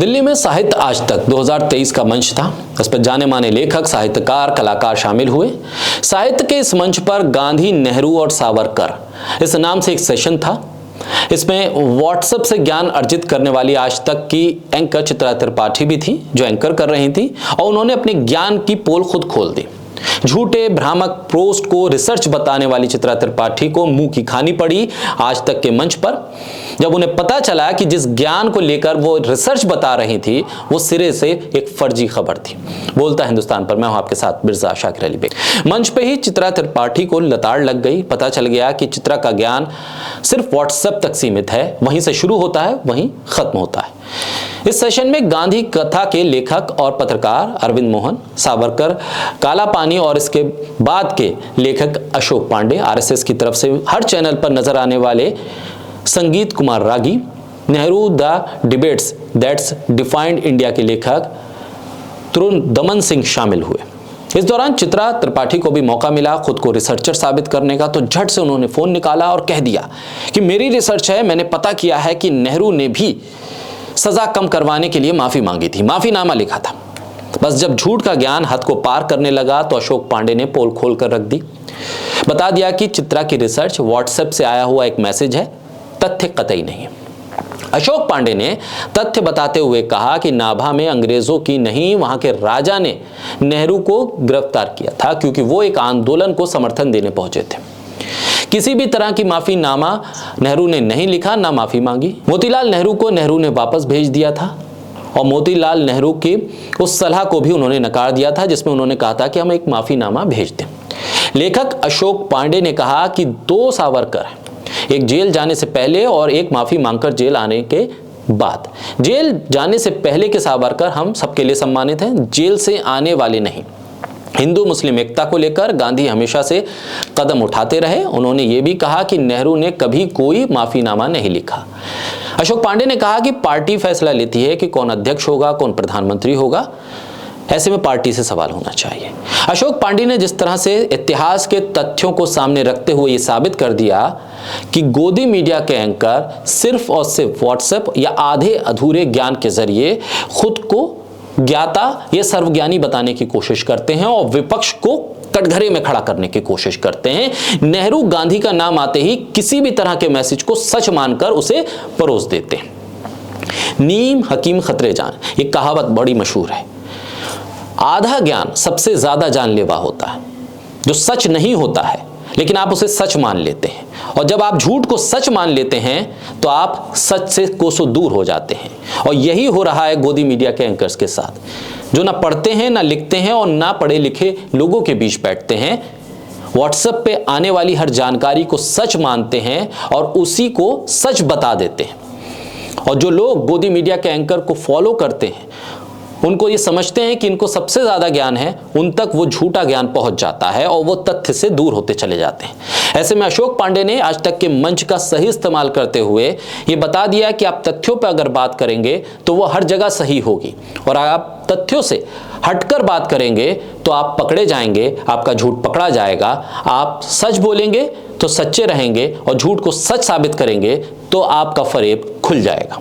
दिल्ली में साहित्य आज तक 2023 का मंच था। इस पर जाने माने लेखक, साहित्यकार, कलाकार शामिल हुए। साहित्य के इस मंच पर गांधी, नेहरू और सावरकर इस नाम से एक सेशन था। इसमें व्हाट्सएप से ज्ञान अर्जित करने वाली आज तक की एंकर चित्रा त्रिपाठी भी थी, जो एंकर कर रही थी, और उन्होंने अपने ज्ञान की पोल खुद खोल दी। झूठे भ्रामक पोस्ट को रिसर्च बताने वाली चित्रा त्रिपाठी को मुंह की खानी पड़ी आज तक के मंच पर, जब उन्हें पता चला कि जिस ज्ञान को लेकर वो रिसर्च बता रही थी वो सिरे से एक फर्जी खबर थी। बोलता हिंदुस्तान पर मैं हूं आपके साथ मिर्जा शाकिर अली बेग। मंच पे ही चित्रा त्रिपाठी को लताड़ लग गई। पता चल गया कि चित्रा का ज्ञान सिर्फ व्हाट्सएप तक सीमित है, वहीं से शुरू होता है, वहीं खत्म होता है। इस सेशन में गांधी कथा के लेखक और पत्रकार अरविंद मोहन, सावरकर, काला पानी और इसके बाद के लेखक अशोक पांडे, आरएसएस की तरफ से हर चैनल पर नजर आने वाले Sangeet Kumar Ragi, Nehru the debates that's defined India के लेखक तरुण दमन सिंह शामिल हुए। इस दौरान चित्रा त्रिपाठी को भी मौका मिला खुद को रिसर्चर साबित करने का, तो झट से उन्होंने फोन निकाला और कह दिया कि मेरी रिसर्च है, मैंने पता किया है कि नेहरू ने भी सजा कम करवाने के लिए माफी मांगी थी, माफीनामा लिखा था। बस जब झूठ का ज्ञान हद को पार करने लगा तो अशोक पांडे ने पोल खोल कर रख दी। बता दिया कि चित्रा की रिसर्च व्हाट्सएप से आया हुआ एक मैसेज है, तथ्य कतई नहीं है। अशोक पांडे ने तथ्य बताते हुए कहा कि नाभा में अंग्रेजों की नहीं, वहां के राजा ने नेहरू को गिरफ्तार किया था क्योंकि वो एक आंदोलन को समर्थन देने पहुंचे थे। किसी भी तरह की माफीनामा नेहरू ने नहीं लिखा, ना माफी मांगी। मोतीलाल नेहरू को नेहरू ने वापस भेज दिया था और मोतीलाल नेहरू की उस सलाह को भी उन्होंने नकार दिया था जिसमें उन्होंने कहा था कि हम एक माफीनामा भेज दें। लेखक अशोक पांडे ने कहा कि दो सावरकर हैं, एक जेल जाने से पहले और एक माफी मांगकर जेल आने के बाद। जेल जाने से पहले के सावरकर हम सबके लिए सम्मानित हैं, जेल से आने वाले नहीं। हिंदू मुस्लिम एकता को लेकर गांधी हमेशा से कदम उठाते रहे। उन्होंने ये भी कहा कि नेहरू ने कभी कोई माफीनामा नहीं लिखा। अशोक पांडे ने कहा कि पार्टी फैसला लेती है कि कौन अध्यक्ष होगा, कौन प्रधानमंत्री होगा, ऐसे में पार्टी से सवाल होना चाहिए। अशोक पांडे ने जिस तरह से इतिहास के तथ्यों को सामने रखते हुए ये साबित कर दिया कि गोदी मीडिया के एंकर सिर्फ और सिर्फ व्हाट्सएप या आधे अधूरे ज्ञान के जरिए खुद को ज्ञाता या सर्वज्ञानी बताने की कोशिश करते हैं और विपक्ष को कटघरे में खड़ा करने की कोशिश करते हैं। नेहरू गांधी का नाम आते ही किसी भी तरह के मैसेज को सच मानकर उसे परोस देते हैं। नीम हकीम खतरे जान, ये कहावत बड़ी मशहूर है। आधा ज्ञान सबसे ज्यादा जानलेवा होता है, जो सच नहीं होता है लेकिन आप उसे सच मान लेते हैं, और जब आप झूठ को सच मान लेते हैं तो आप सच से कोसों दूर हो जाते हैं। और यही हो रहा है गोदी मीडिया के एंकर्स के साथ, जो ना पढ़ते हैं, ना लिखते हैं और ना पढ़े लिखे लोगों के बीच बैठते हैं। व्हाट्सएप पे आने वाली हर जानकारी को सच मानते हैं और उसी को सच बता देते हैं। और जो लोग गोदी मीडिया के एंकर को फॉलो करते हैं उनको ये समझते हैं कि इनको सबसे ज्यादा ज्ञान है, उन तक वो झूठा ज्ञान पहुंच जाता है और वो तथ्य से दूर होते चले जाते हैं। ऐसे में अशोक पांडे ने आज तक के मंच का सही इस्तेमाल करते हुए ये बता दिया कि आप तथ्यों पर अगर बात करेंगे तो वो हर जगह सही होगी, और आप तथ्यों से हटकर बात करेंगे तो आप पकड़े जाएंगे, आपका झूठ पकड़ा जाएगा। आप सच बोलेंगे तो सच्चे रहेंगे और झूठ को सच साबित करेंगे तो आपका फरेब खुल जाएगा।